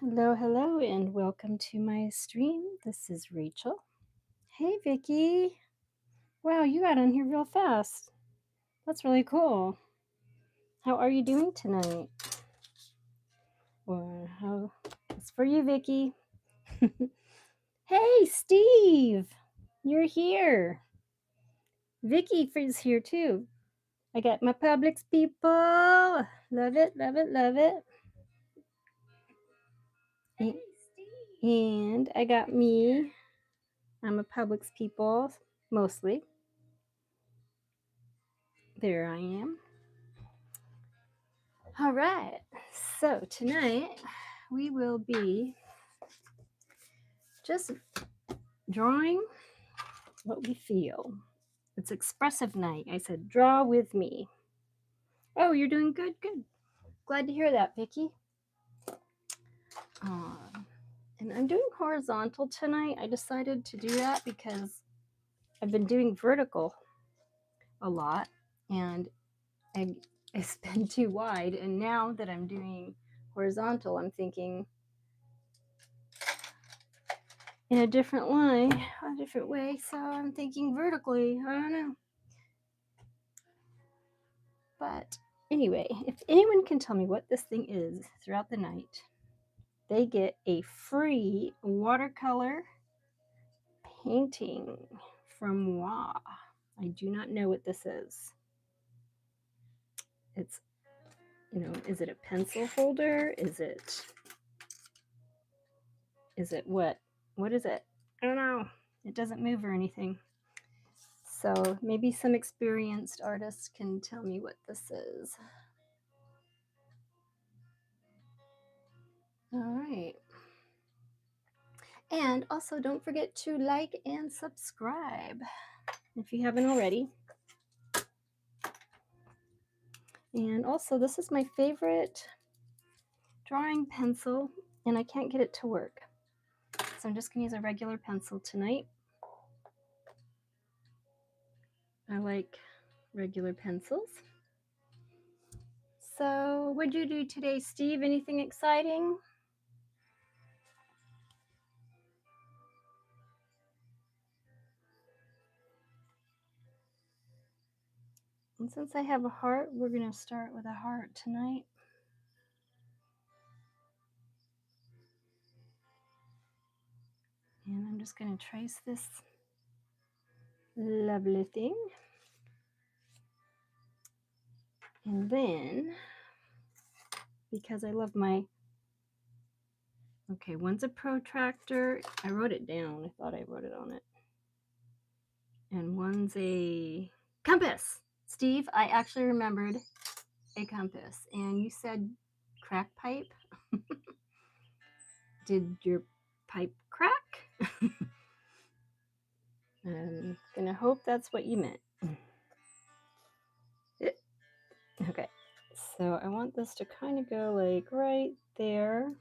Hello, hello, and welcome to my stream. This is Rachel. Hey, Vicky. Wow, you got on here real fast. That's really cool. How are you doing tonight? Or how? It's for you, Vicky. Hey, Steve. You're here. Vicky is here too. I got my Publix people. Love it, love it, love it. And I got me. I'm a Publix people, mostly. There I am. All right, so tonight we will be just drawing what we feel. It's expressive night. I said, draw with me. Oh, you're doing good, good. Glad to hear that, Vicky. And I'm doing horizontal tonight. I decided to do that because I've been doing vertical a lot and it's been too wide. And now that I'm doing horizontal, I'm thinking in a different line, a different way. So I'm thinking vertically. I don't know. But anyway, if anyone can tell me what this thing is throughout the night, they get a free watercolor painting from WA. I do not know what this is. It's, is it a pencil holder? Is it what? What is it? I don't know. It doesn't move or anything. So maybe some experienced artists can tell me what this is. All right. And also don't forget to like and subscribe if you haven't already. And also, this is my favorite drawing pencil, and I can't get it to work. So I'm just going to use a regular pencil tonight. I like regular pencils. So what'd you do today, Steve? Anything exciting? And since I have a heart, we're going to start with a heart tonight. And I'm just going to trace this lovely thing. And then, because I love my, okay, one's a protractor. I wrote it down. I thought I wrote it on it. And one's a compass. Steve, I actually remembered a compass. And you said crack pipe. Did your pipe crack? I'm gonna hope that's what you meant. Okay, so I want this to kind of go like right there.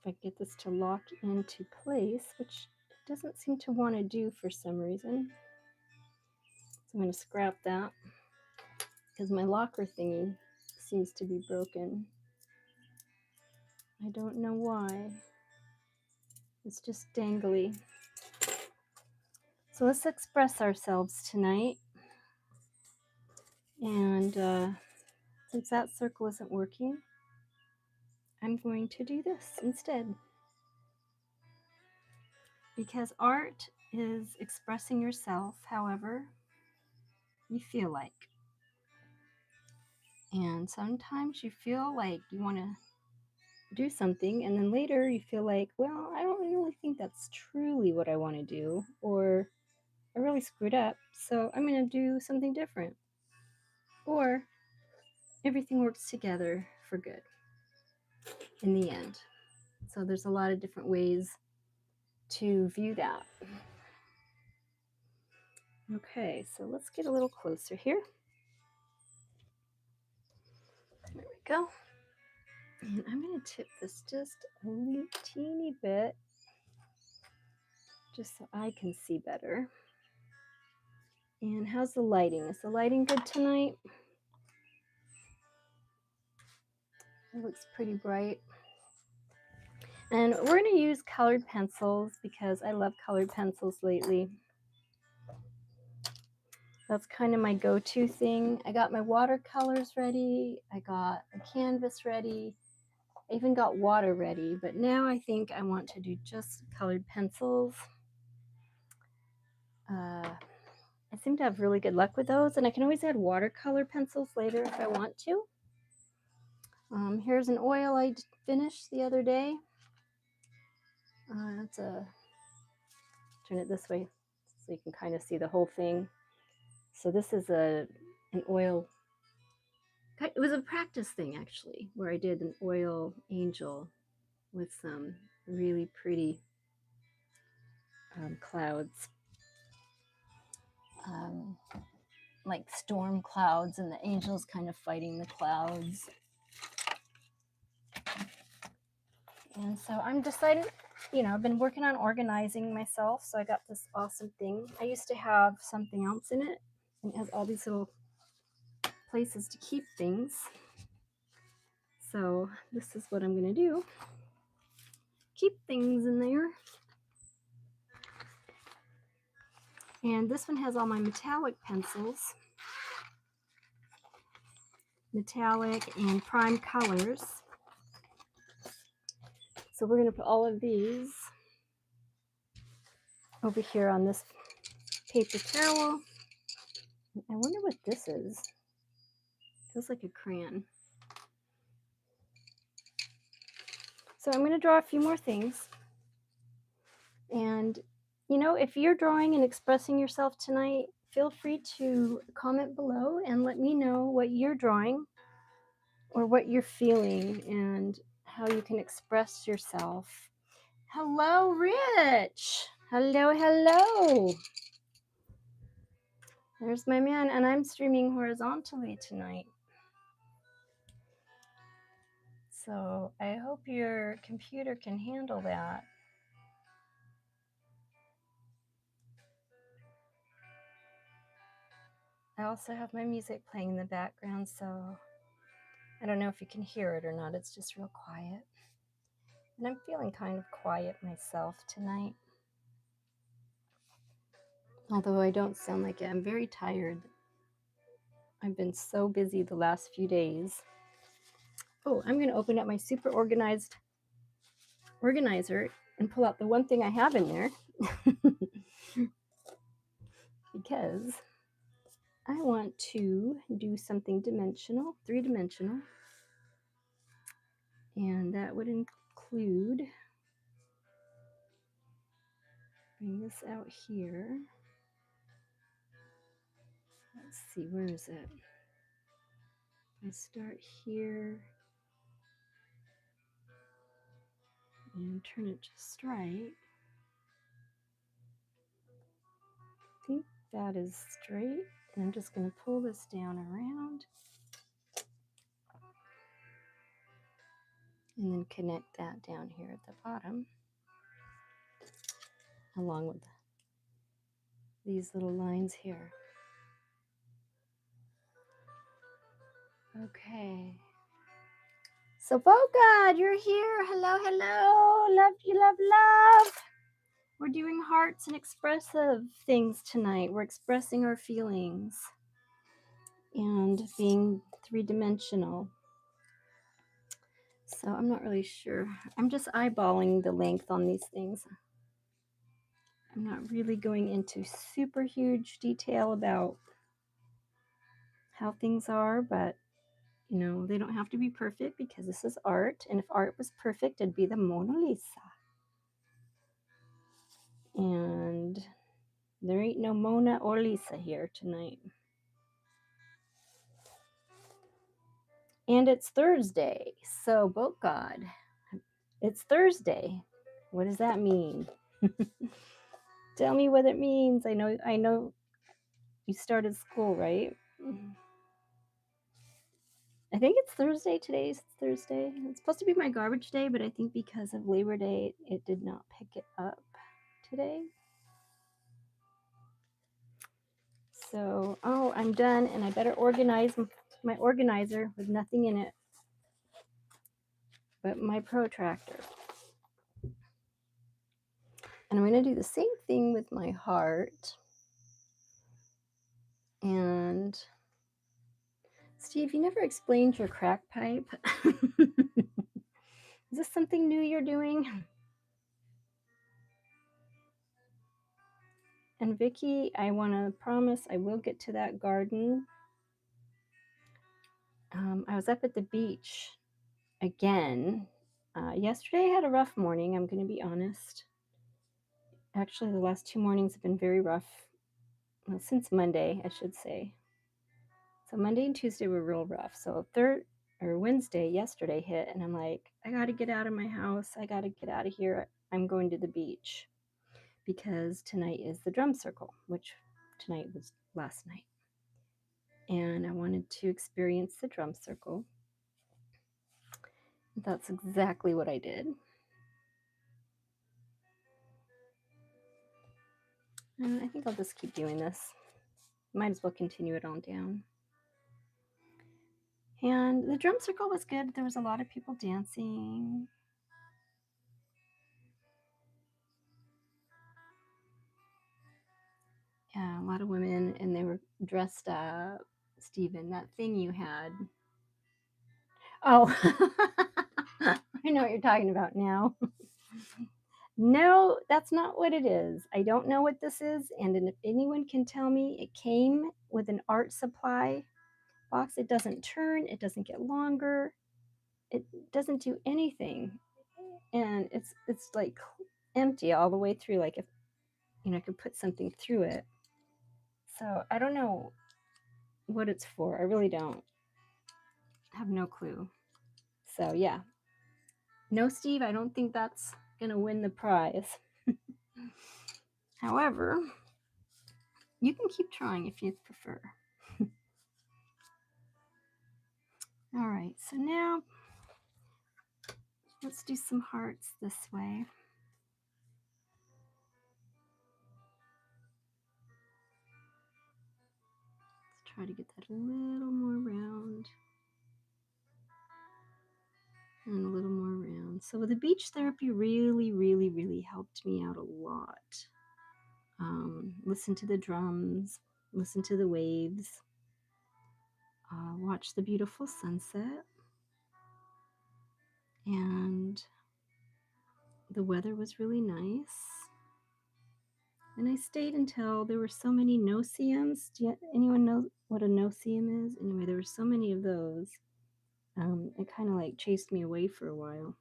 If I get this to lock into place, which it doesn't seem to want to do for some reason. So I'm going to scrap that because my locker thingy seems to be broken. I don't know why. It's just dangly. So let's express ourselves tonight. And since that circle isn't working, I'm going to do this instead. Because art is expressing yourself however you feel like. And sometimes you feel like you want to do something, and then later you feel like, well, I don't really think that's truly what I want to do, or I really screwed up, so I'm going to do something different. Or everything works together for good in the end. So there's a lot of different ways to view that. Okay, so let's get a little closer here. There we go. And I'm going to tip this just a little teeny bit, just so I can see better. And how's the lighting? Is the lighting good tonight? It looks pretty bright. And we're going to use colored pencils because I love colored pencils lately. That's kind of my go-to thing. I got my watercolors ready. I got a canvas ready. I even got water ready. But now I think I want to do just colored pencils. I seem to have really good luck with those. And I can always add watercolor pencils later if I want to. Here's an oil I finished the other day. Turn it this way so you can kind of see the whole thing. So this is an oil. It was a practice thing actually, where I did an oil angel with some really pretty clouds, like storm clouds, and the angels kind of fighting the clouds. And so I'm decided, I've been working on organizing myself, so I got this awesome thing. I used to have something else in it, and it has all these little places to keep things. So this is what I'm going to do. Keep things in there. And this one has all my metallic pencils. Metallic and prime colors. So we're going to put all of these over here on this paper towel. I wonder what this is. Feels like a crayon. So I'm going to draw a few more things. And, if you're drawing and expressing yourself tonight, feel free to comment below and let me know what you're drawing or what you're feeling and how you can express yourself. Hello, Rich. Hello, hello. There's my man, and I'm streaming horizontally tonight. So I hope your computer can handle that. I also have my music playing in the background, so I don't know if you can hear it or not. It's just real quiet. And I'm feeling kind of quiet myself tonight. Although I don't sound like it. I'm very tired. I've been so busy the last few days. Oh, I'm going to open up my super organized organizer and pull out the one thing I have in there because I want to do something dimensional, three-dimensional, and that would include, bring this out here. Let's see, where is it? I start here and turn it just right. I think that is straight. And I'm just going to pull this down around and then connect that down here at the bottom along with these little lines here. Okay. So Bogad, you're here. Hello, hello. Love you, love, love. We're doing hearts and expressive things tonight. We're expressing our feelings and being three-dimensional. So I'm not really sure. I'm just eyeballing the length on these things. I'm not really going into super huge detail about how things are, but they don't have to be perfect because this is art. And if art was perfect, it'd be the Mona Lisa. And there ain't no Mona or Lisa here tonight. And it's Thursday. So, boat God, it's Thursday. What does that mean? Tell me what it means. I know you started school, right? I think it's Thursday. Today's Thursday. It's supposed to be my garbage day, but I think because of Labor Day, it did not pick it up today. So, I'm done, and I better organize my organizer with nothing in it. but my protractor. And I'm going to do the same thing with my heart. And Steve, you never explained your crack pipe. Is this something new you're doing? And Vicky, I want to promise I will get to that garden. I was up at the beach again. Yesterday I had a rough morning, I'm going to be honest. Actually, the last 2 mornings have been very rough. Well, since Monday, I should say. So Monday and Tuesday were real rough. So Wednesday, yesterday hit, and I'm like, I got to get out of my house. I got to get out of here. I'm going to the beach because tonight is the drum circle, which tonight was last night. And I wanted to experience the drum circle. That's exactly what I did. And I think I'll just keep doing this. Might as well continue it on down. And the drum circle was good. There was a lot of people dancing. Yeah, a lot of women, and they were dressed up. Stephen, that thing you had. Oh, I know what you're talking about now. No, that's not what it is. I don't know what this is. And if anyone can tell me, it came with an art supply box. It doesn't turn, it doesn't get longer, it doesn't do anything. And it's like empty all the way through. Like if I could put something through it. So I don't know what it's for. I really don't. I have no clue. So yeah. No, Steve, I don't think that's gonna win the prize. However, you can keep trying if you prefer. All right, so now let's do some hearts this way. Let's try to get that a little more round. And a little more round. So the beach therapy really, really, really helped me out a lot. Listen to the drums, listen to the waves, watch the beautiful sunset. And the weather was really nice. And I stayed until there were so many no-see-ums. Anyone know what a no-see-um is? Anyway, there were so many of those. It kind of like chased me away for a while.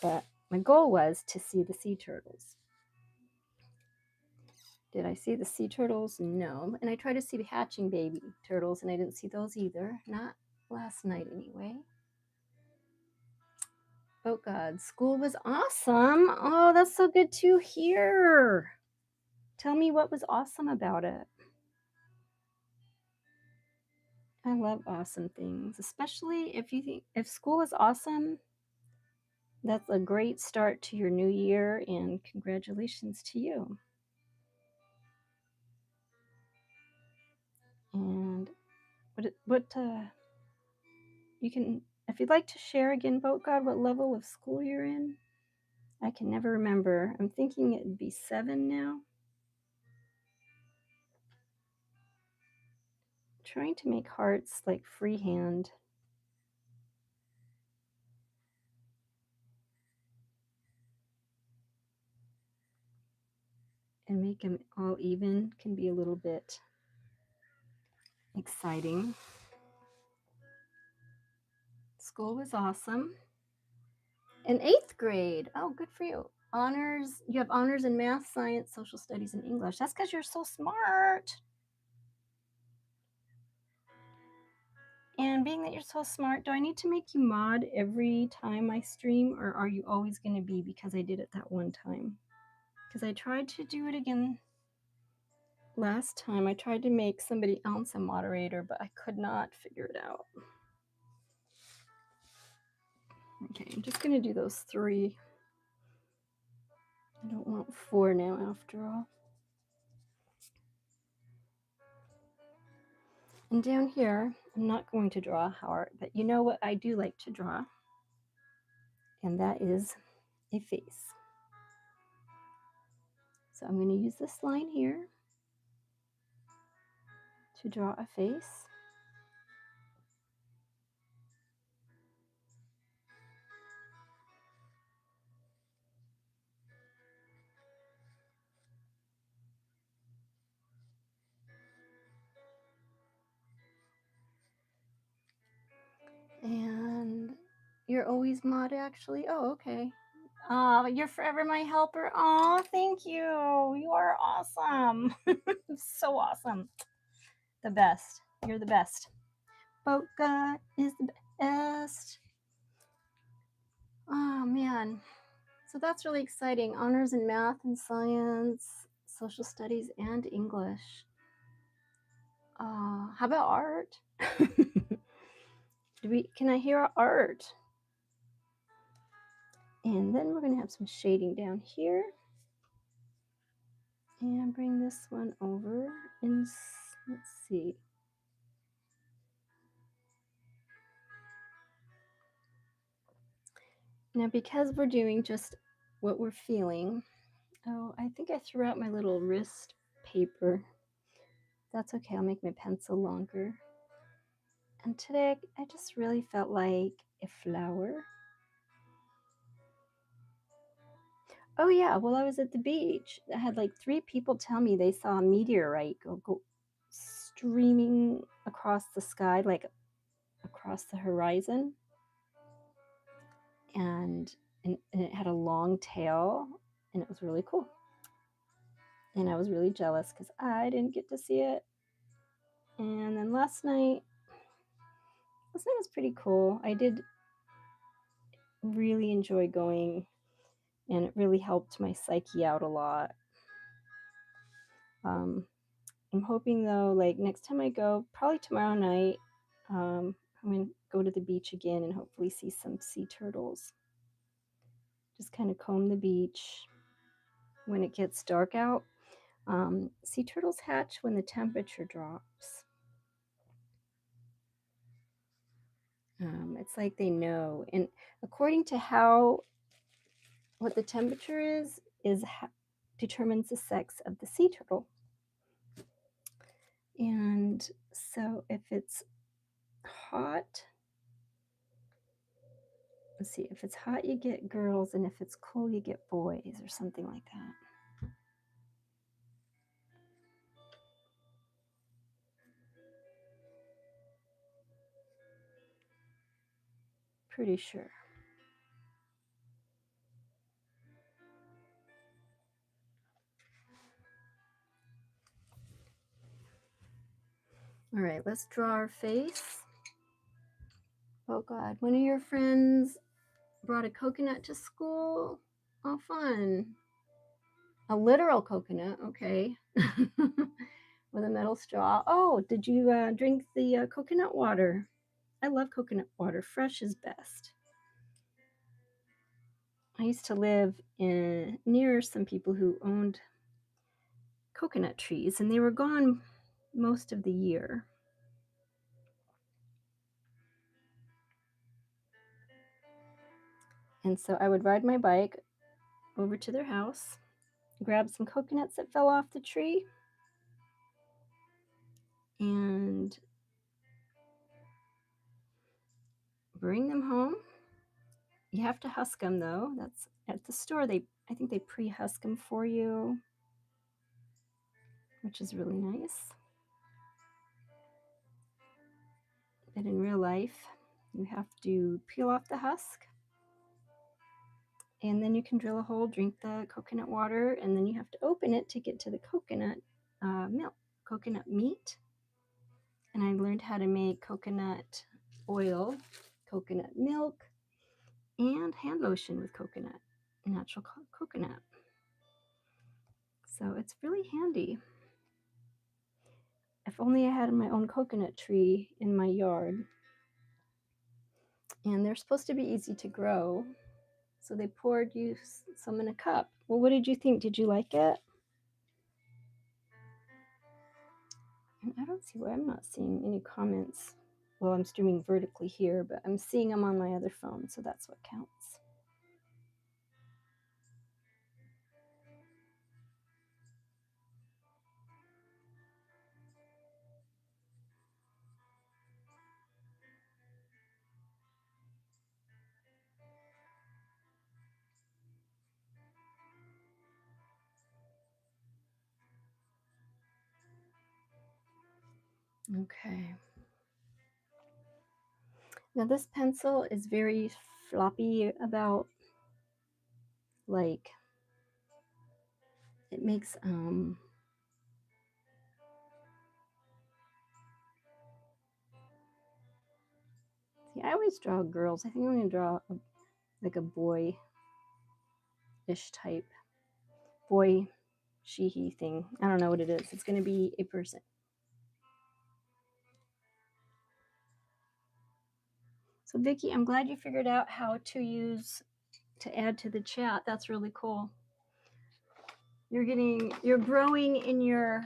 But my goal was to see the sea turtles. Did I see the sea turtles? No. And I tried to see the hatching baby turtles, and I didn't see those either. Not last night, anyway. Oh, God. School was awesome. Oh, that's so good to hear. Tell me what was awesome about it. I love awesome things, especially if school is awesome. That's a great start to your new year, and congratulations to you. And what you can, if you'd like to share again, Vote God, what level of school you're in. I can never remember. I'm thinking it'd be 7 now. I'm trying to make hearts like freehand. And make them all even can be a little bit exciting. School was awesome. In 8th grade. Oh, good for you. Honors. You have honors in math, science, social studies, and English. That's because you're so smart. And being that you're so smart, do I need to make you mod every time I stream, or are you always going to be because I did it that one time? Because I tried to do it again last time. I tried to make somebody else a moderator, but I could not figure it out. Okay, I'm just going to do those 3. I don't want 4 now after all. And down here, I'm not going to draw a heart, but you know what I do like to draw? and that is a face. So I'm going to use this line here to draw a face. And you're always Maud, actually. Oh, okay. You're forever my helper. Oh, thank you. You are awesome. So awesome. The best. You're the best. Boca is the best. Oh, man. So that's really exciting. Honors in math and science, social studies, and English. How about art? Can I hear art? And then we're going to have some shading down here. And bring this one over and let's see. Now, because we're doing just what we're feeling, oh, I think I threw out my little wrist paper. That's okay, I'll make my pencil longer. And today I just really felt like a flower. Oh yeah, while I was at the beach, I had like 3 people tell me they saw a meteorite go streaming across the sky, like across the horizon. And it had a long tail, and it was really cool. And I was really jealous because I didn't get to see it. And then last night was pretty cool. I did really enjoy going, and it really helped my psyche out a lot. I'm hoping though, like next time I go, probably tomorrow night, I'm going to go to the beach again and hopefully see some sea turtles. Just kind of comb the beach when it gets dark out. Sea turtles hatch when the temperature drops. It's like they know, and according to what the temperature is determines the sex of the sea turtle. And so if it's hot, let's see, if it's hot you get girls, and if it's cold you get boys, or something like that. Pretty sure. All right, let's draw our face. Oh God, one of your friends brought a coconut to school. Oh, fun. A literal coconut, okay. With a metal straw. Oh, did you drink the coconut water? I love coconut water. Fresh is best. I used to live near some people who owned coconut trees, and they were gone most of the year. And so I would ride my bike over to their house, grab some coconuts that fell off the tree, and bring them home. You have to husk them though. That's at the store. I think they pre-husk them for you, which is really nice. But in real life, you have to peel off the husk, and then you can drill a hole, drink the coconut water, and then you have to open it to get to the coconut milk, coconut meat. And I learned how to make coconut oil, coconut milk, and hand lotion with coconut, natural coconut. So it's really handy. If only I had my own coconut tree in my yard. And they're supposed to be easy to grow. So they poured you some in a cup. Well, what did you think? Did you like it? And I don't see why I'm not seeing any comments. Well, I'm streaming vertically here, but I'm seeing them on my other phone, so that's what counts. Okay. Now this pencil is very floppy about, like, it makes see, I always draw girls. I think I'm gonna draw like a boy-ish type boy she-he thing. I don't know what it is. It's gonna be a person. So Vicky, I'm glad you figured out how to add to the chat. That's really cool. You're growing in your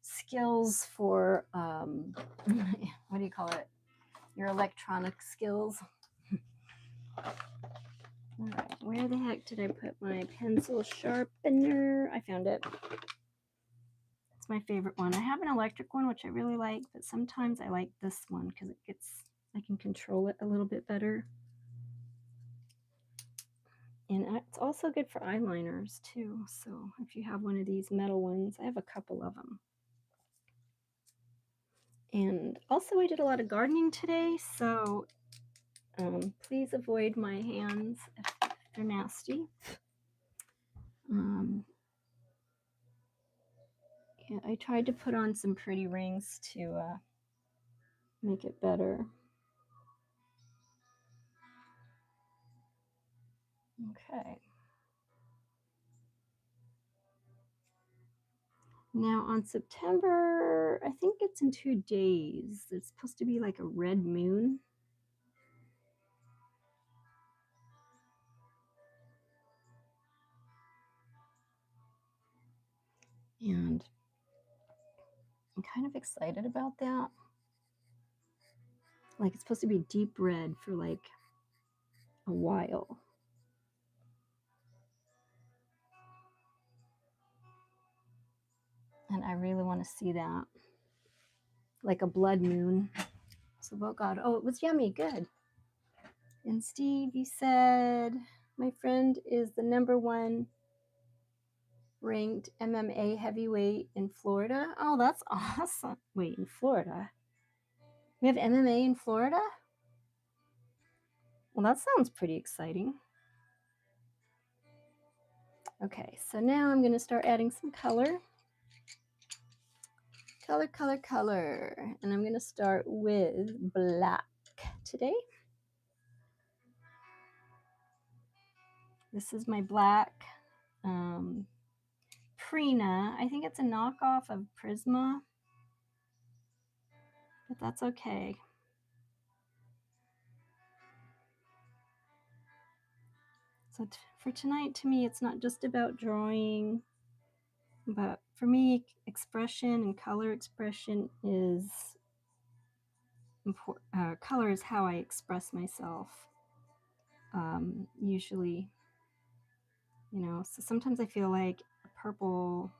skills for what do you call it? Your electronic skills. All right, where the heck did I put my pencil sharpener? I found it. It's my favorite one. I have an electric one, which I really like, but sometimes I like this one because I can control it a little bit better. And it's also good for eyeliners too. So if you have one of these metal ones, I have a couple of them. And also I did a lot of gardening today, so please avoid my hands if they're nasty. Yeah, I tried to put on some pretty rings to make it better. Okay. Now on September, I think it's in 2 days, it's supposed to be like a red moon. And I'm kind of excited about that. Like it's supposed to be deep red for like a while. And I really want to see that. Like a blood moon. So, oh God, oh, it was yummy, good. And Steve, you said my friend is the #1 ranked MMA heavyweight in Florida. Oh, that's awesome. Wait, in Florida? We have MMA in Florida? Well, that sounds pretty exciting. Okay, so now I'm going to start adding some color. Color, color, color. And I'm going to start with black today. This is my black Prina. I think it's a knockoff of Prisma, but that's okay. So for tonight, to me, it's not just about drawing, but for me, expression and color expression is important. Color is how I express myself. Usually, you know, so sometimes I feel like purple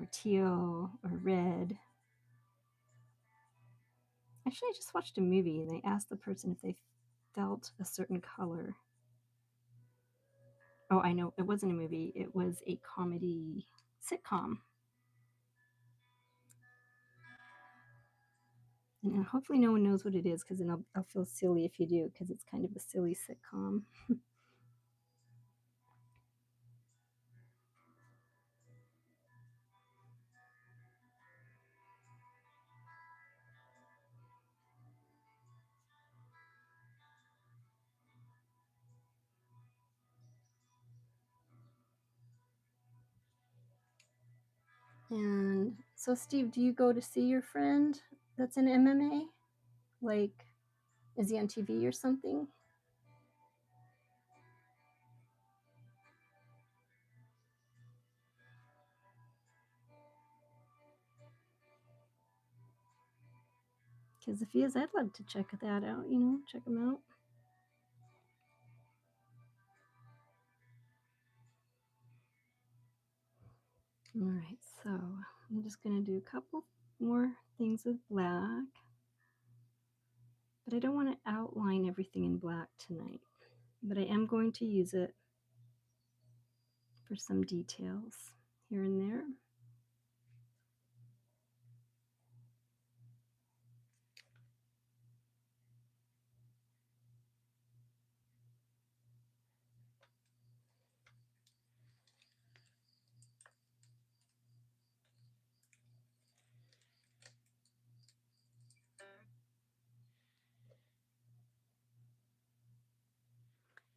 or teal or red. Actually, I just watched a movie and they asked the person if they felt a certain color. Oh, I know, it wasn't a movie, it was a comedy sitcom. And hopefully no one knows what it is because then I'll feel silly if you do because it's kind of a silly sitcom. And so, Steve, do you go to see your friend that's in MMA? Like, is he on TV or something? Because if he is, I'd love to check that out, you know, check him out. All right, so I'm just going to do a couple more things with black. But I don't want to outline everything in black tonight. But I am going to use it for some details here and there.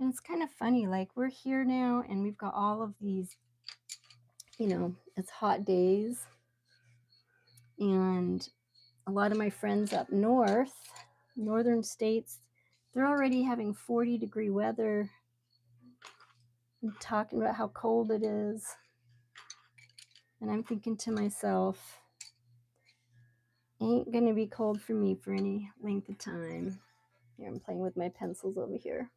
And it's kind of funny, like we're here now and we've got all of these, it's hot days. And a lot of my friends up north, northern states, they're already having 40-degree weather and talking about how cold it is. And I'm thinking to myself, ain't gonna be cold for me for any length of time. Here, I'm playing with my pencils over here.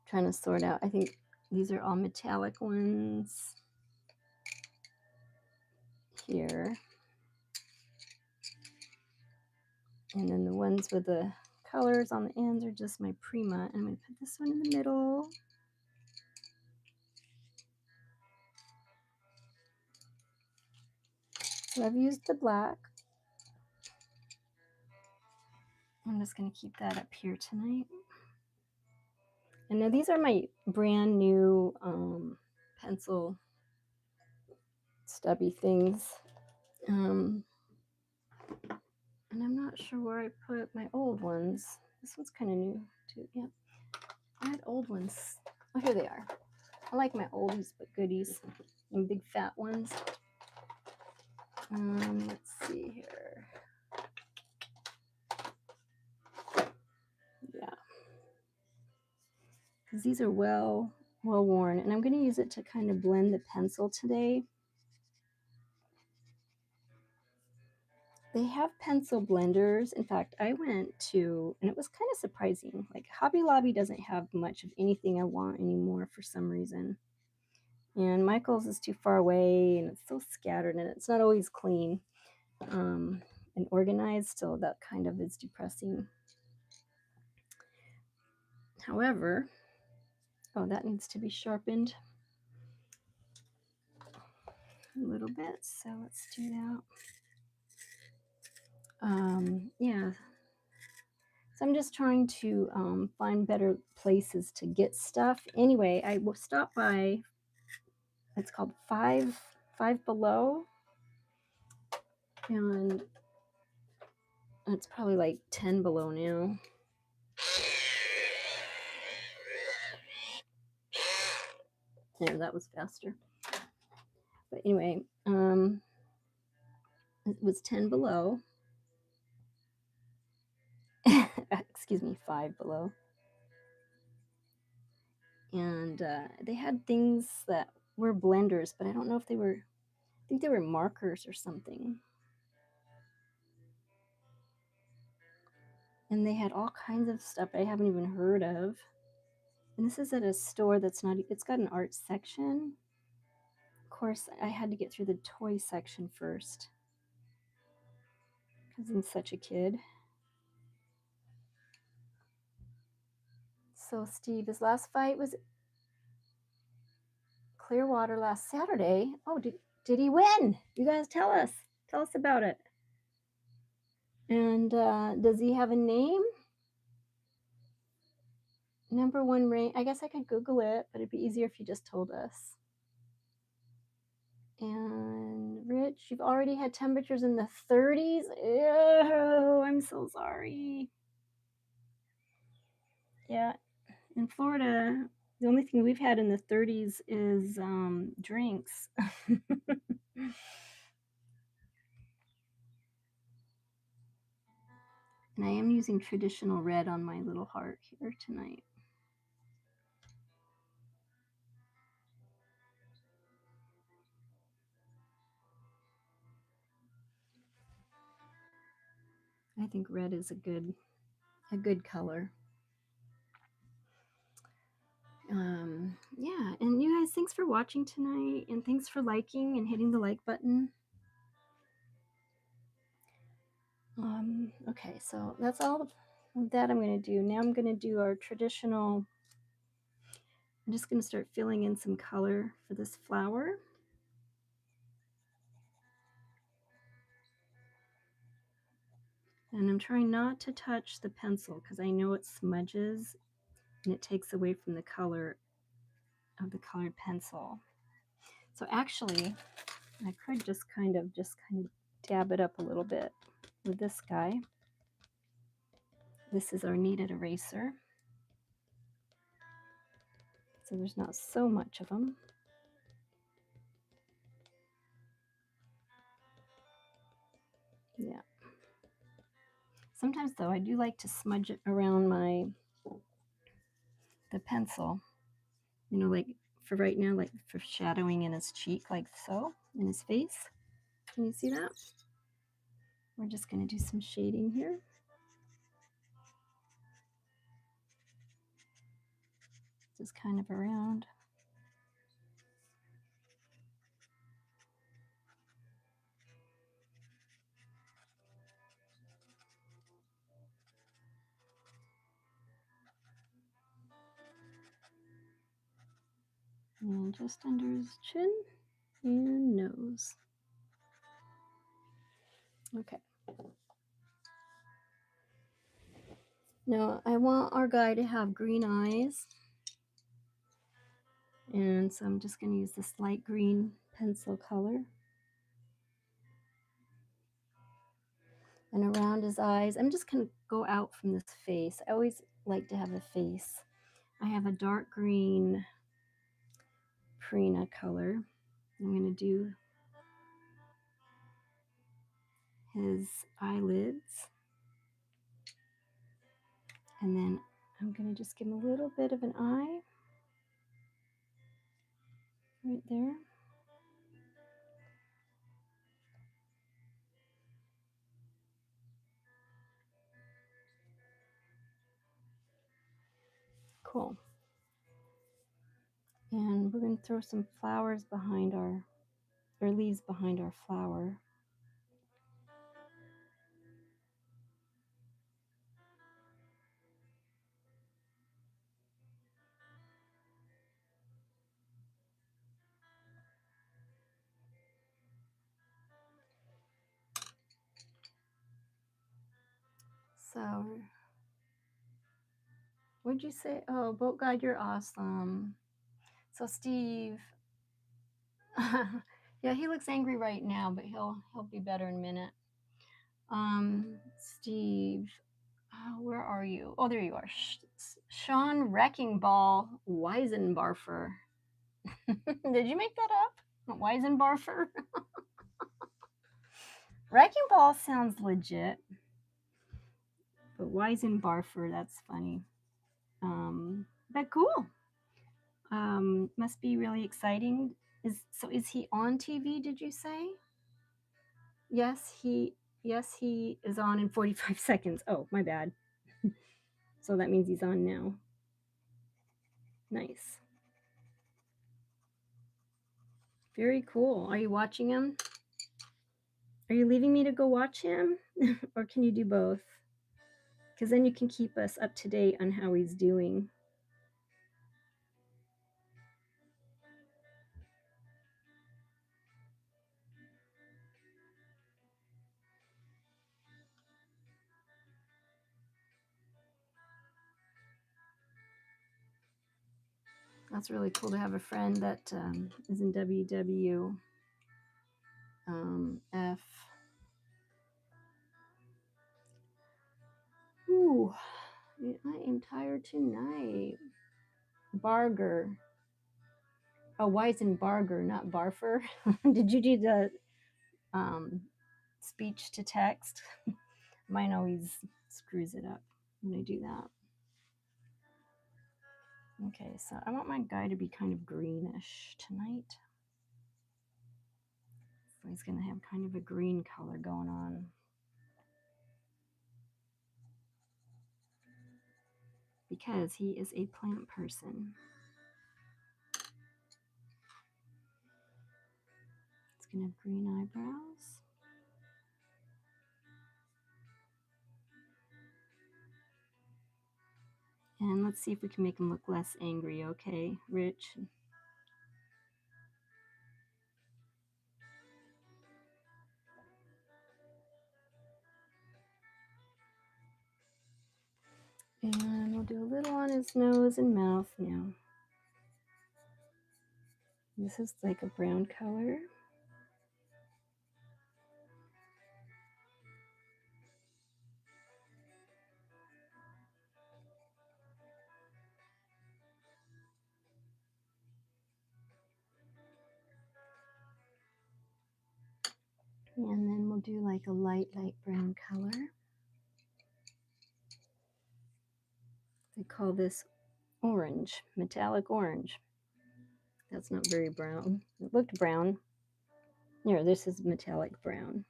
Trying to sort out, I think these are all metallic ones here. And then the ones with the colors on the ends are just my Prima. And I'm gonna put this one in the middle. So I've used the black. I'm just gonna keep that up here tonight. And now these are my brand new pencil stubby things. And I'm not sure where I put my old ones. This one's kind of new too. Yep. I had old ones. Oh, here they are. I like my oldies but goodies and big fat ones. Let's see here. Yeah. Because these are well worn. And I'm going to use it to kind of blend the pencil today. They have pencil blenders. In fact, I went to, and it was kind of surprising, like Hobby Lobby doesn't have much of anything I want anymore for some reason. And Michael's is too far away and it's so scattered and it's not always clean and organized, so that kind of is depressing. However, oh, that needs to be sharpened a little bit, so let's do that. Yeah, so I'm just trying to find better places to get stuff. Anyway, I will stop by, it's called Five Below, and it's probably like 10 below now. There, that was faster. But anyway, it was 10 below. Excuse me, 5 below. And they had things that were blenders, but I don't know if they were, I think they were markers or something. And they had all kinds of stuff I haven't even heard of. And this is at a store that's not, it's got an art section. Of course, I had to get through the toy section first because I'm such a kid. So Steve, his last fight was Clearwater last Saturday. Oh, did he win? You guys tell us. Tell us about it. And does he have a name? Number one rank. I guess I could Google it, but it'd be easier if you just told us. And Rich, you've already had temperatures in the 30s. Ew, I'm so sorry. Yeah, in Florida, the only thing we've had in the 30s is drinks. And I am using traditional red on my little heart here tonight. I think red is a good color. Yeah, and you guys, thanks for watching tonight, and thanks for liking and hitting the like button. Okay, so that's all that I'm going to do. Now I'm going to do our traditional, I'm just going to start filling in some color for this flower. And I'm trying not to touch the pencil because I know it smudges and it takes away from the color of the colored pencil. So actually, I could just kind of dab it up a little bit with this guy. This is our kneaded eraser. So there's not so much of them. Yeah. Sometimes though, I do like to smudge it around the pencil, you know, like for right now, like for shadowing in his cheek, like so, in his face. Can you see that? We're just going to do some shading here. Just kind of around. And just under his chin and nose. Okay. Now I want our guy to have green eyes. And so I'm just going to use this light green pencil color. And around his eyes, I'm just going to go out from this face. I always like to have a face. I have a dark green Prina color. I'm going to do his eyelids. And then I'm going to just give him a little bit of an eye right there. Cool. And we're going to throw some flowers behind or leaves behind our flower. So, what'd you say? Oh, Boat God, you're awesome. So Steve, yeah, he looks angry right now, but he'll be better in a minute. Steve, where are you? Oh, there you are. Sean Wrecking Ball Weisenbarfer. Did you make that up? Weisenbarfer? Wrecking Ball sounds legit, but Weisenbarfer, that's funny. But cool. Must be really exciting. Is he on TV, did you say? Yes, he is on in 45 seconds. Oh, my bad. So that means he's on now. Nice. Very cool. Are you watching him? Are you leaving me to go watch him? Or can you do both? Because then you can keep us up to date on how he's doing. That's really cool to have a friend that is in WWF. Ooh, I am tired tonight. Barger. Oh, Weisenbarger, not Barfer. Did you do the speech to text? Mine always screws it up when I do that. Okay, so I want my guy to be kind of greenish tonight. So he's going to have kind of a green color going on. Because he is a plant person. It's going to have green eyebrows. And let's see if we can make him look less angry, okay, Rich? And we'll do a little on his nose and mouth now. This is like a brown color. And then we'll do like a light brown color. They call this orange, metallic orange. That's not very brown. It looked brown. Here, this is metallic brown.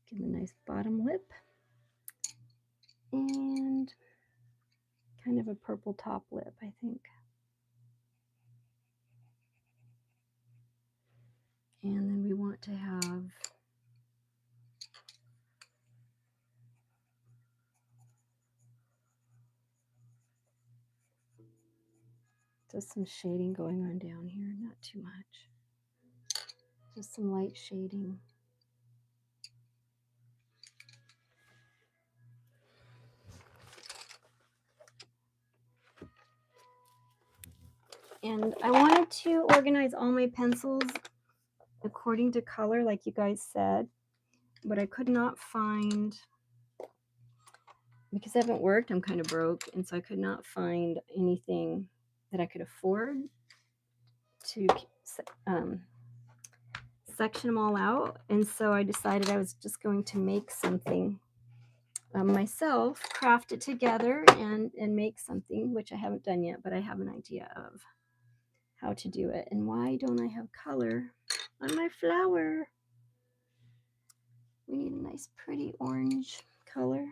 Give them a nice bottom lip. And kind of a purple top lip, I think. And then we want to have just some shading going on down here, not too much. Just some light shading. And I wanted to organize all my pencils according to color, like you guys said, but I could not find, because I haven't worked, I'm kind of broke, and so I could not find anything that I could afford to section them all out. And so I decided I was just going to make something myself, craft it together and make something, which I haven't done yet, but I have an idea of how to do it. And why don't I have color on my flower? We need a nice pretty orange color.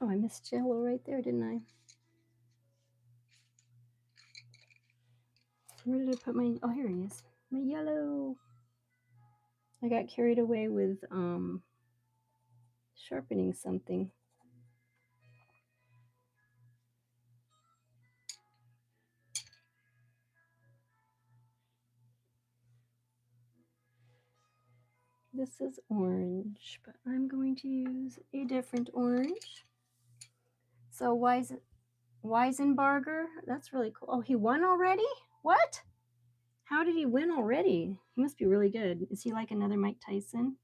Oh, I missed yellow right there, didn't I? Where did I put my, oh, here he is. My yellow. I got carried away with sharpening something. This is orange, but I'm going to use a different orange. So Weisenbarger, that's really cool. Oh, he won already? What? How did he win already? He must be really good. Is he like another Mike Tyson?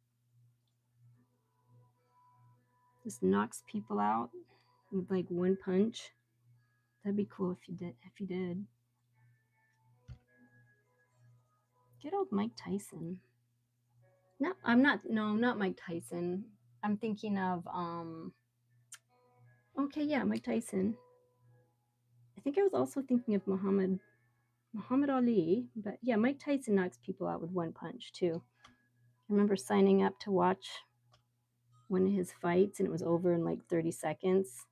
Just knocks people out with like one punch. That'd be cool if he did. Good old Mike Tyson. No, not Mike Tyson. I'm thinking of okay, yeah, Mike Tyson. I think I was also thinking of Muhammad Ali, but yeah, Mike Tyson knocks people out with one punch too. I remember signing up to watch one of his fights and it was over in like 30 seconds.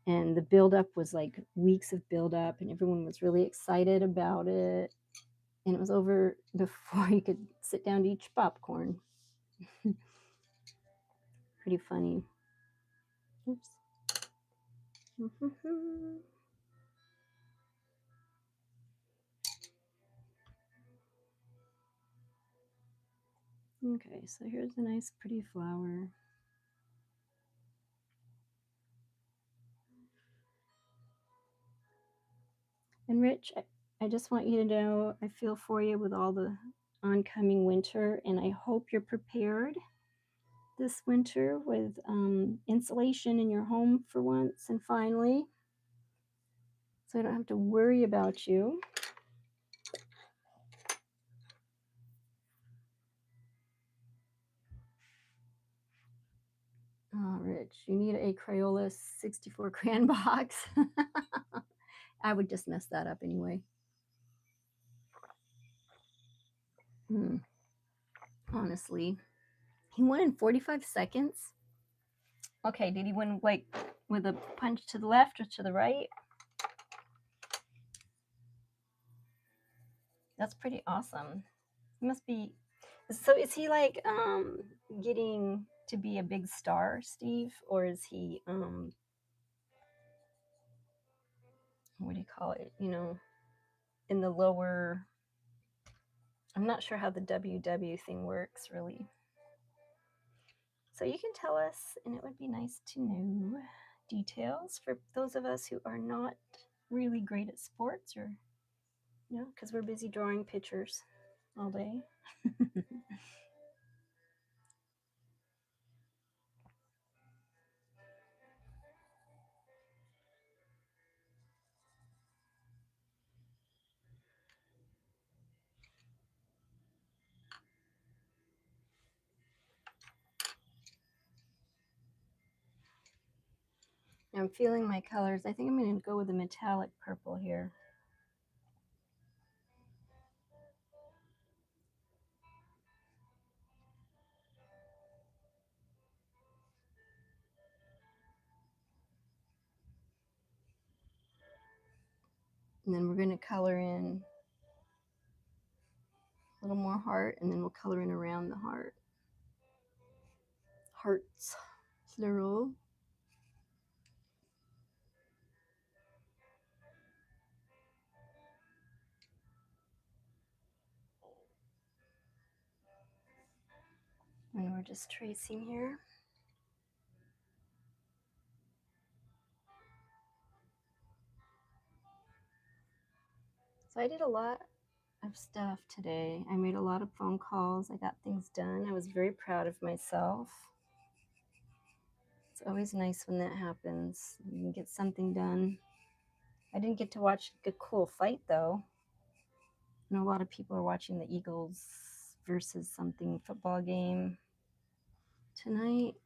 And the buildup was like weeks of buildup, and everyone was really excited about it. And it was over before you could sit down to eat popcorn. Pretty funny. Oops. Okay, so here's a nice pretty flower. And Rich, I just want you to know I feel for you with all the oncoming winter, and I hope you're prepared this winter with insulation in your home for once and finally, so I don't have to worry about you. Oh, Rich, you need a Crayola 64 crayon box. I would just mess that up anyway. Honestly, he won in 45 seconds. Okay, did he win like with a punch to the left or to the right? That's pretty awesome. He must be. So is he like getting to be a big star, Steve, or is he what do you call it? You know, in the lower. I'm not sure how the WW thing works really. So you can tell us, and it would be nice to know details for those of us who are not really great at sports, or you know, because we're busy drawing pictures all day. I'm feeling my colors. I think I'm going to go with a metallic purple here. And then we're going to color in a little more heart, and then we'll color in around the heart. Hearts, plural. And we're just tracing here. So I did a lot of stuff today. I made a lot of phone calls. I got things done. I was very proud of myself. It's always nice when that happens. You can get something done. I didn't get to watch a cool fight though. I know a lot of people are watching the Eagles versus something football game tonight.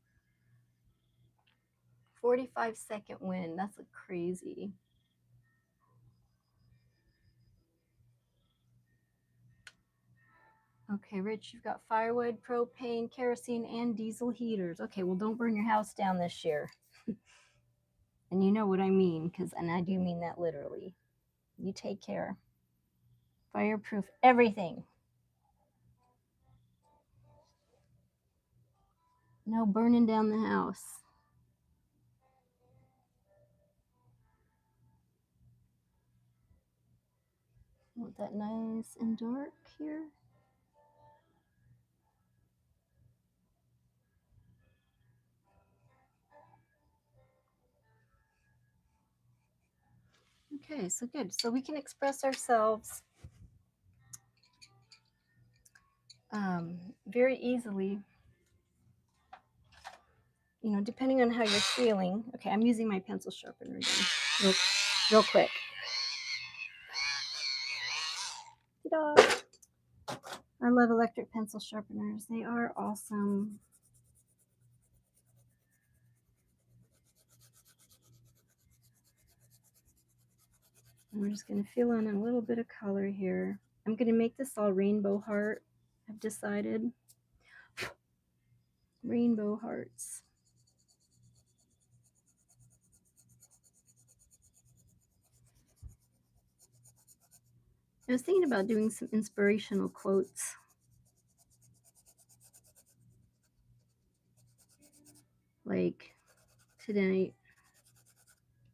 45-second win. That's crazy. Okay, Rich, you've got firewood, propane, kerosene, and diesel heaters. Okay, well, don't burn your house down this year. And you know what I mean, and I do mean that literally. You take care. Fireproof everything. No burning down the house. Want that nice and dark here. Okay, so good. So we can express ourselves very easily, you know, depending on how you're feeling. Okay, I'm using my pencil sharpener again, real quick. Ta-da! I love electric pencil sharpeners. They are awesome. And we're just going to fill in a little bit of color here. I'm going to make this all rainbow heart. I've decided. Rainbow hearts. I was thinking about doing some inspirational quotes. Like today.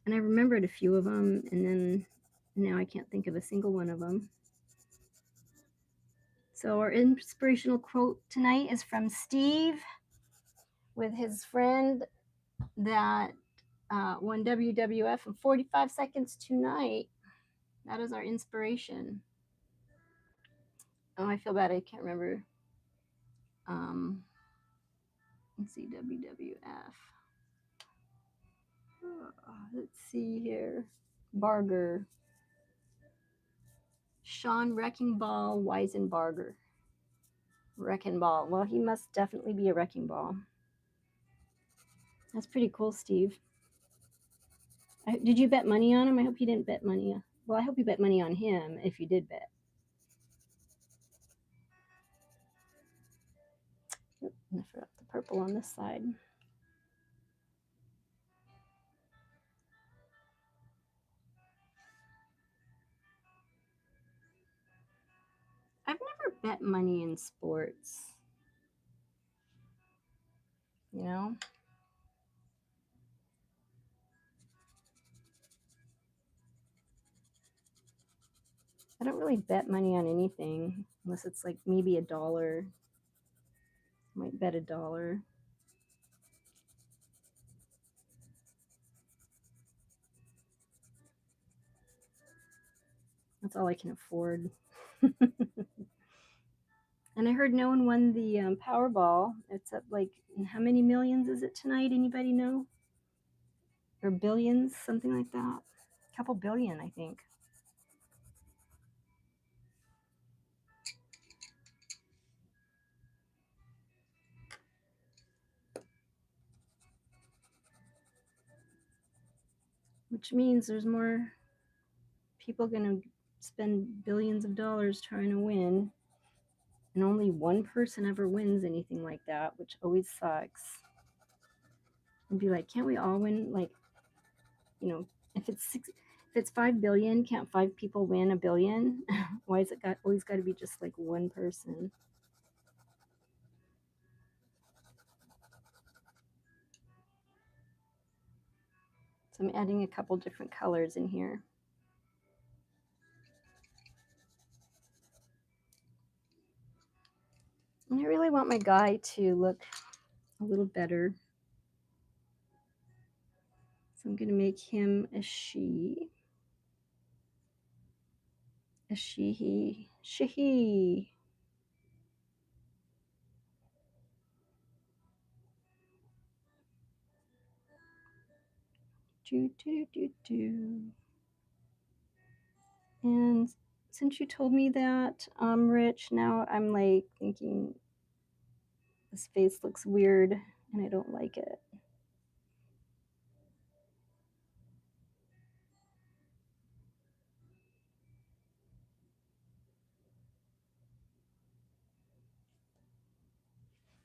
And I remembered a few of them, and then now I can't think of a single one of them. So our inspirational quote tonight is from Steve with his friend that won WWF in 45 seconds tonight. That is our inspiration. Oh, I feel bad. I can't remember. Let's see, WWF. Oh, let's see here. Barger. Sean Wrecking Ball Weisenbarger. Wrecking Ball. Well, he must definitely be a wrecking ball. That's pretty cool, Steve. Did you bet money on him? I hope you didn't bet money. Well, I hope you bet money on him if you did bet. Oop, I forgot the purple on this side. I've never bet money in sports. You know? I don't really bet money on anything unless it's like maybe $1. I might bet $1. That's all I can afford. And I heard no one won the Powerball. It's at like, how many millions is it tonight? Anybody know? Or billions, something like that. A couple billion, I think. which means there's more people going to spend billions of dollars trying to win, and only one person ever wins anything like that, which always sucks. And be like, can't we all win? Like, you know, if it's 5 billion, can't 5 people win a billion? Why is it always got to be just like one person? So I'm adding a couple different colors in here. And I really want my guy to look a little better. So I'm going to make him a she. A she-he. She-he. Do, do, do, do. And since you told me that, Rich, now I'm like thinking this face looks weird and I don't like it.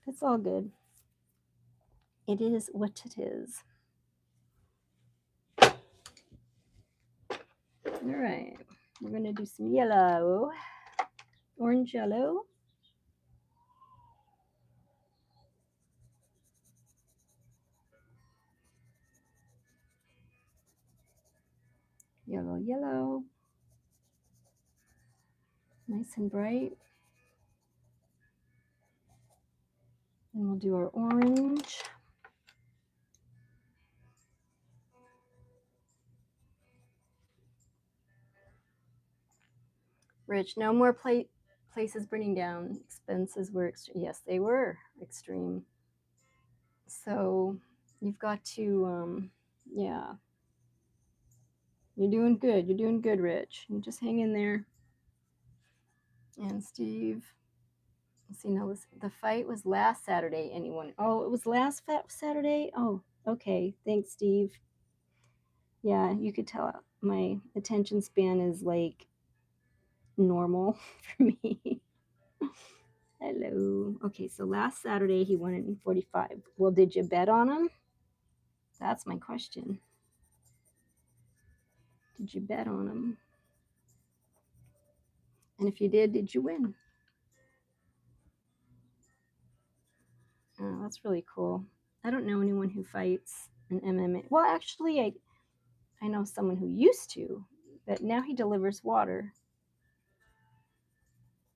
It's all good. It is what it is. All right, we're gonna do some yellow, orange yellow. Yellow, yellow. Nice and bright. And we'll do our orange. Rich, no more places burning down. Expenses were extreme. Yes, they were extreme. So you've got to, yeah. You're doing good. You're doing good, Rich. You just hang in there. And Steve, let's see, now the fight was last Saturday. Anyone? Oh, it was last Saturday? Oh, okay. Thanks, Steve. Yeah, you could tell my attention span is like normal for me. Hello. Okay, so last Saturday he won it in 45. Well, did you bet on him? That's my question. Did you bet on him? And if you did you win? Oh, that's really cool. I don't know anyone who fights in MMA. Well, actually, I know someone who used to, but now he delivers water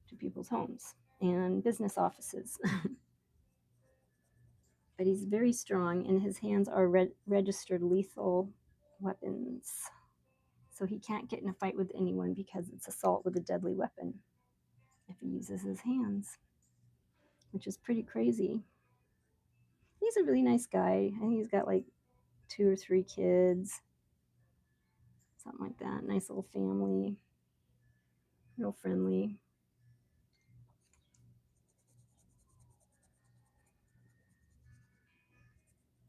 to people's homes and business offices. But he's very strong, and his hands are registered lethal weapons. So he can't get in a fight with anyone because it's assault with a deadly weapon if he uses his hands, which is pretty crazy. He's a really nice guy. I think he's got like 2 or 3 kids, something like that. Nice little family, real friendly.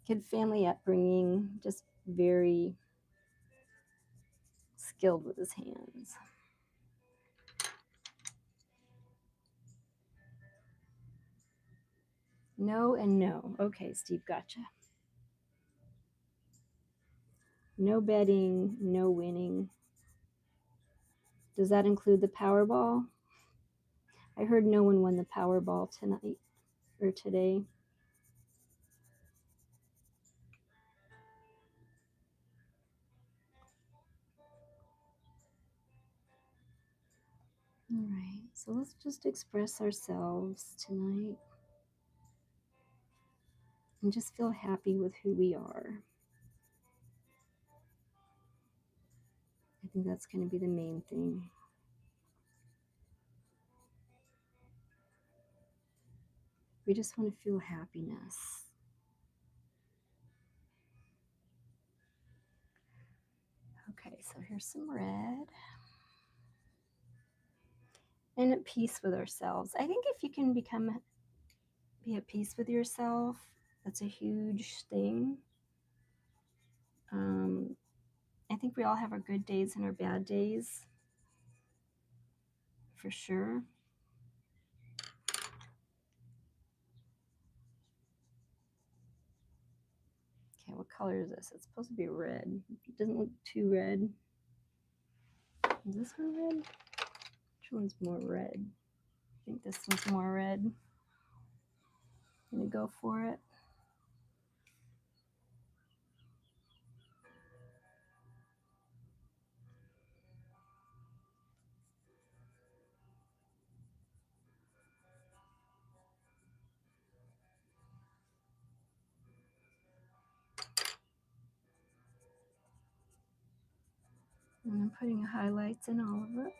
Good family upbringing, just very skilled with his hands. No and no. Okay, Steve, gotcha. No betting, no winning. Does that include the Powerball? I heard no one won the Powerball tonight or today. All right, so let's just express ourselves tonight and just feel happy with who we are. I think that's going to be the main thing. We just want to feel happiness. Okay, so here's some red. And at peace with ourselves. I think if you can be at peace with yourself, that's a huge thing. think we all have our good days and our bad days, for sure. Okay, what color is this? It's supposed to be red. It doesn't look too red. Is this one red? Which one's more red? I think this one's more red. I'm gonna go for it. And I'm putting highlights in all of it.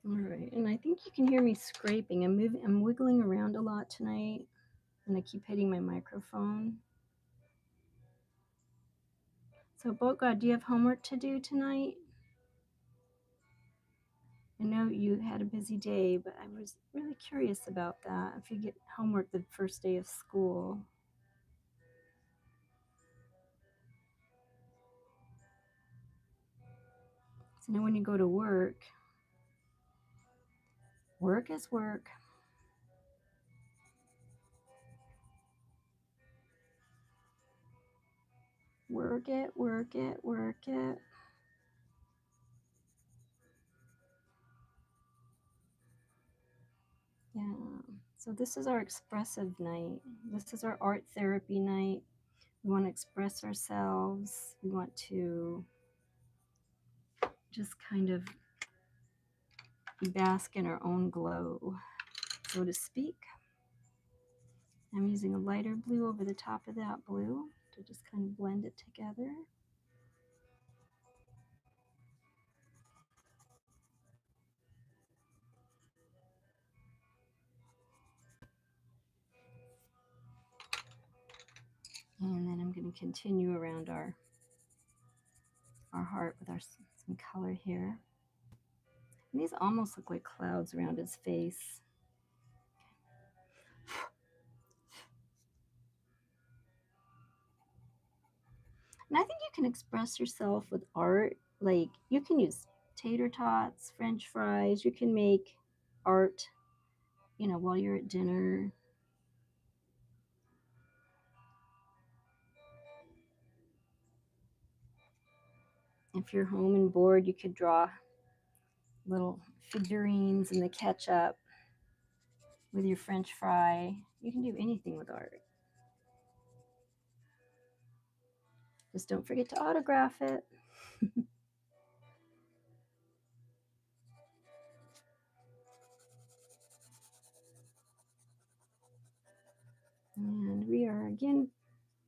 All right, and I think you can hear me scraping. I'm wiggling around a lot tonight, and I keep hitting my microphone. So, Boat God, do you have homework to do tonight? I know you had a busy day, but I was really curious about that. If you get homework the first day of school. So now when you go to work, work is work. Work it, work it, work it. Yeah. So this is our expressive night. This is our art therapy night. We want to express ourselves. We want to just kind of bask in our own glow, so to speak. I'm using a lighter blue over the top of that blue to just kind of blend it together. And then I'm going to continue around our heart with some color here. And these almost look like clouds around his face. And I think you can express yourself with art. Like you can use tater tots, French fries. You can make art, while you're at dinner. If you're home and bored, you could draw little figurines and the ketchup with your French fry. You can do anything with art. Just don't forget to autograph it. And we are again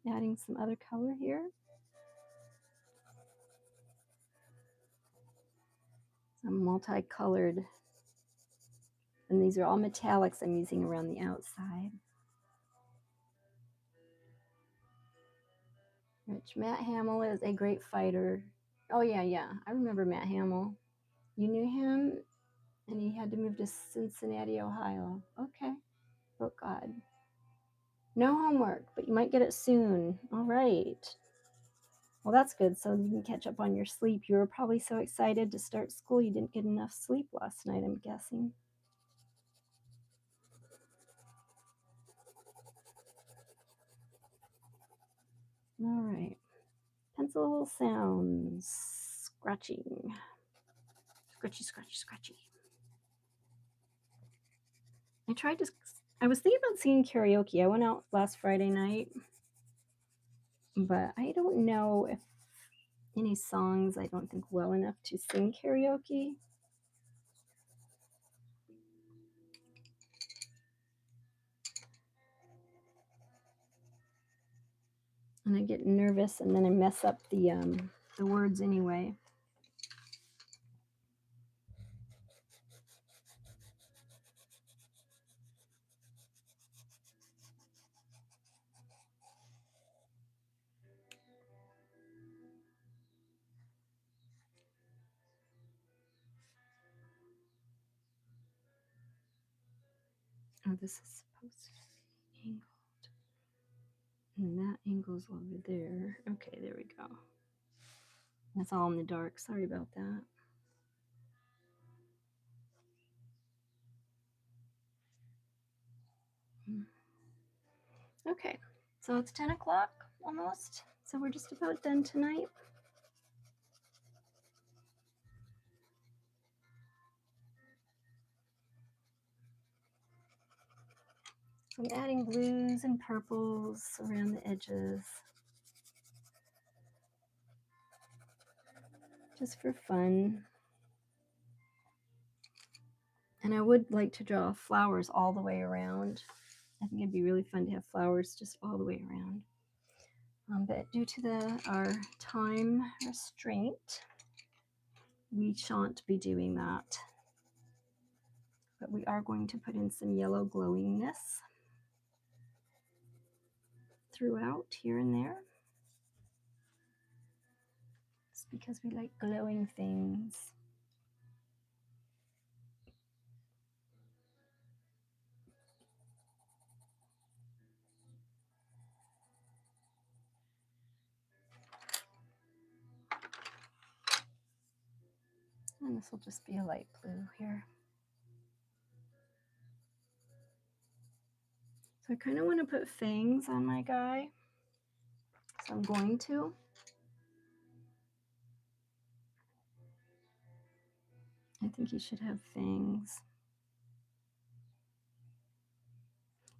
adding some other color here. Some multicolored, and these are all metallics I'm using around the outside. Which Matt Hamill is a great fighter. Oh yeah, I remember Matt Hamill. You knew him, and he had to move to Cincinnati, Ohio. Okay, oh God. No homework, but you might get it soon. All right. Well, that's good. So you can catch up on your sleep. You were probably so excited to start school you didn't get enough sleep last night, I'm guessing. All right. Pencil sounds. Scratching. Scratchy, scratchy, scratchy. I was thinking about singing karaoke. I went out last Friday night, but I don't know if any songs I don't think well enough to sing karaoke. And I get nervous and then I mess up the words anyway. Oh, this is supposed to be angled. And that angle's over there. Okay, there we go. That's all in the dark. Sorry about that. Okay, so it's 10 o'clock almost. So we're just about done tonight. I'm adding blues and purples around the edges, just for fun. And I would like to draw flowers all the way around. I think it'd be really fun to have flowers just all the way around. But due to our time restraint, we shan't be doing that. But we are going to put in some yellow glowingness throughout here and there. It's because we like glowing things. And this will just be a light blue here. So I kind of want to put fangs on my guy. So I'm going to. I think he should have fangs.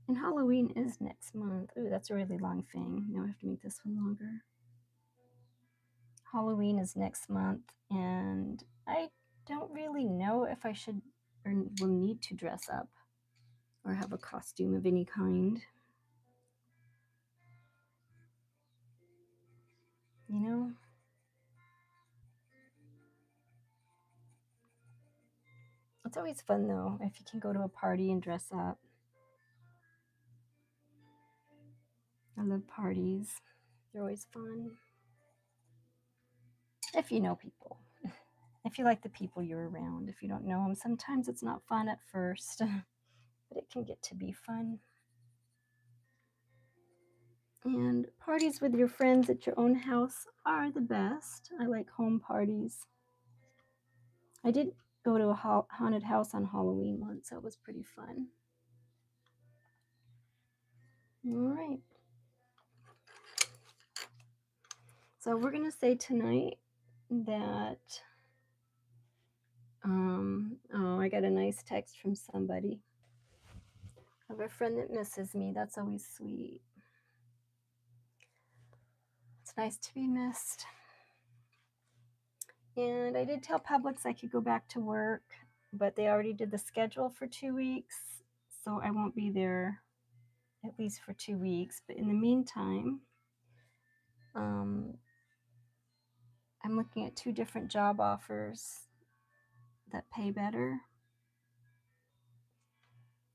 And Halloween is next month. Ooh, that's a really long fang. Now I have to make this one longer. Halloween is next month, and I don't really know if I should or will need to dress up or have a costume of any kind. You know? It's always fun though if you can go to a party and dress up. I love parties. They're always fun. If you know people. If you like the people you're around. If you don't know them, sometimes it's not fun at first, but it can get to be fun. And parties with your friends at your own house are the best. I like home parties. I did go to a haunted house on Halloween once. That was pretty fun. All right. So we're going to say tonight that, oh, I got a nice text from somebody. I have a friend that misses me. That's always sweet. It's nice to be missed. And I did tell Publix I could go back to work, but they already did the schedule for 2 weeks, so I won't be there at least for 2 weeks. But in the meantime, I'm looking at 2 different job offers that pay better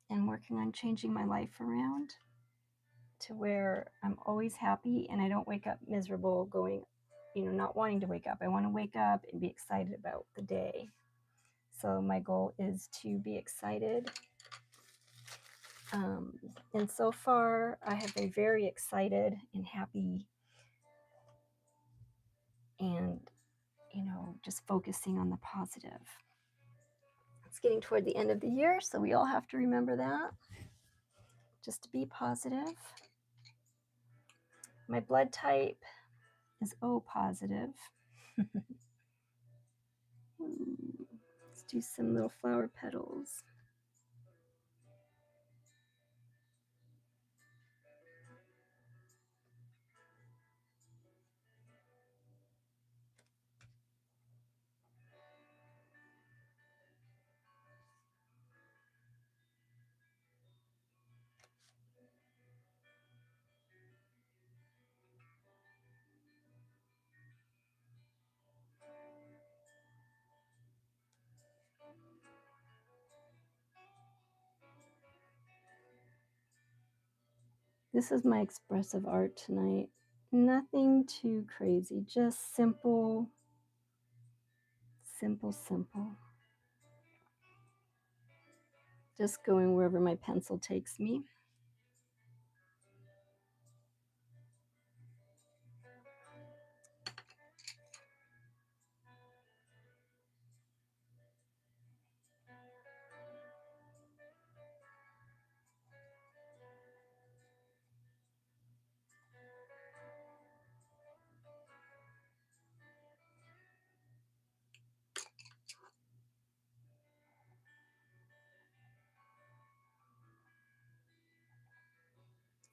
and working on changing my life around to where I'm always happy and I don't wake up miserable going, not wanting to wake up. I want to wake up and be excited about the day. So my goal is to be excited. And so far, I have been very excited and happy and, just focusing on the positive. It's getting toward the end of the year, so we all have to remember that. Just to be positive. My blood type is O positive. Let's do some little flower petals. This is my expressive art tonight. Nothing too crazy, just simple, simple, simple. Just going wherever my pencil takes me.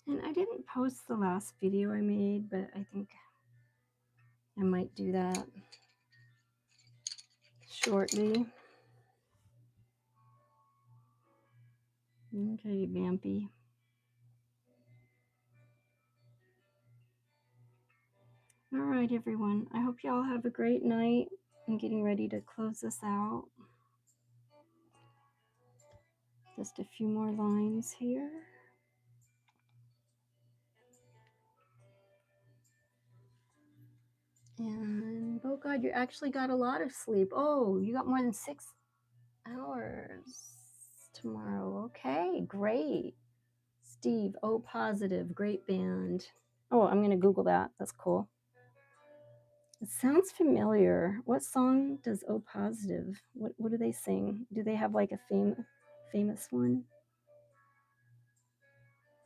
And I didn't post the last video I made, but I think I might do that shortly. Okay, Vampy. All right, everyone. I hope you all have a great night. I'm getting ready to close this out. Just a few more lines here. And, oh God, you actually got a lot of sleep. Oh, you got more than 6 hours tomorrow. Okay, great. Steve, O Positive, great band. Oh, I'm going to Google that. That's cool. It sounds familiar. What song does O Positive? What do they sing? Do they have like a famous one?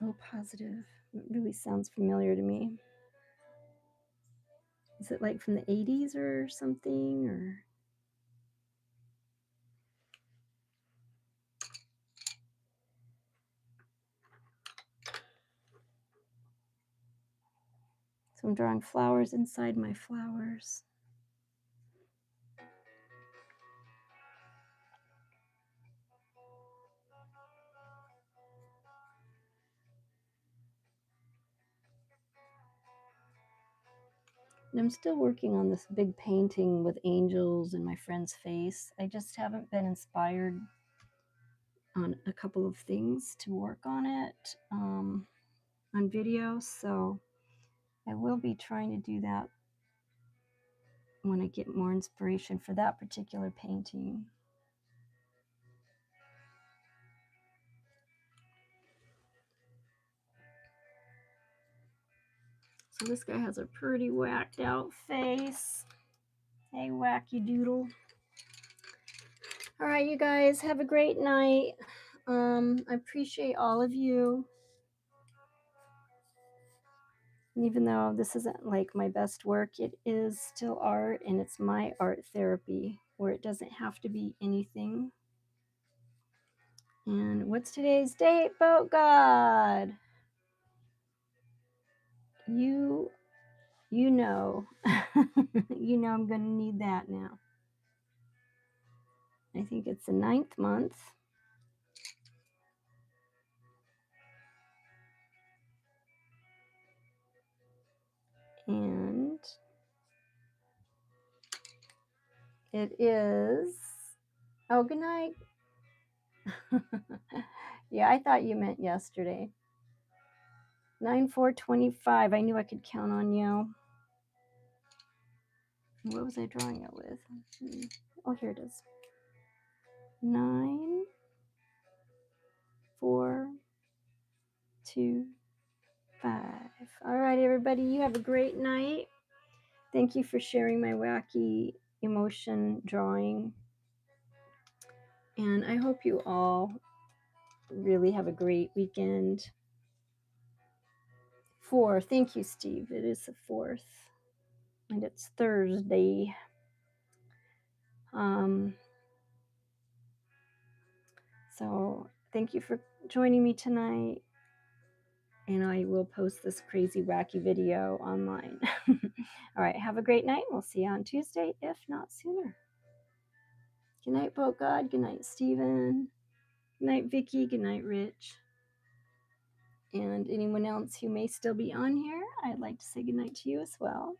O Positive. It really sounds familiar to me. Is it like from the 80s or something? Or so I'm drawing flowers inside my flowers. And I'm still working on this big painting with angels in my friend's face. I just haven't been inspired on a couple of things to work on it on video. So I will be trying to do that when I get more inspiration for that particular painting. So this guy has a pretty whacked out face. Hey, wacky doodle. All right, you guys, have a great night. I appreciate all of you. And even though this isn't like my best work, it is still art, and it's my art therapy where it doesn't have to be anything. And what's today's date, Boat God? You know. You know I'm going to need that now. I think it's the 9th month. And it is, oh, good night. Yeah, I thought you meant yesterday. 9/4/25. I knew I could count on you. What was I drawing it with? Oh, here it is. 9, 4, 2, 5. All right, everybody, you have a great night. Thank you for sharing my wacky emotion drawing. And I hope you all really have a great weekend. 4. Thank you, Steve. It is the 4th. And it's Thursday. So thank you for joining me tonight. And I will post this crazy, wacky video online. All right, have a great night. We'll see you on Tuesday, if not sooner. Good night, Boat God. Good night, Stephen. Good night, Vicky. Good night, Rich. And anyone else who may still be on here, I'd like to say good night to you as well.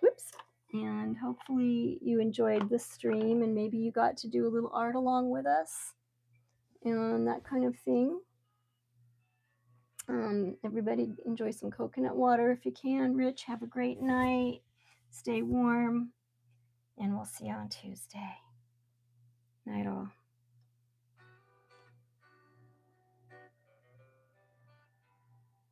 Whoops. And hopefully you enjoyed this stream and maybe you got to do a little art along with us and that kind of thing. Everybody enjoy some coconut water if you can. Rich, have a great night. Stay warm. And we'll see you on Tuesday. Night all.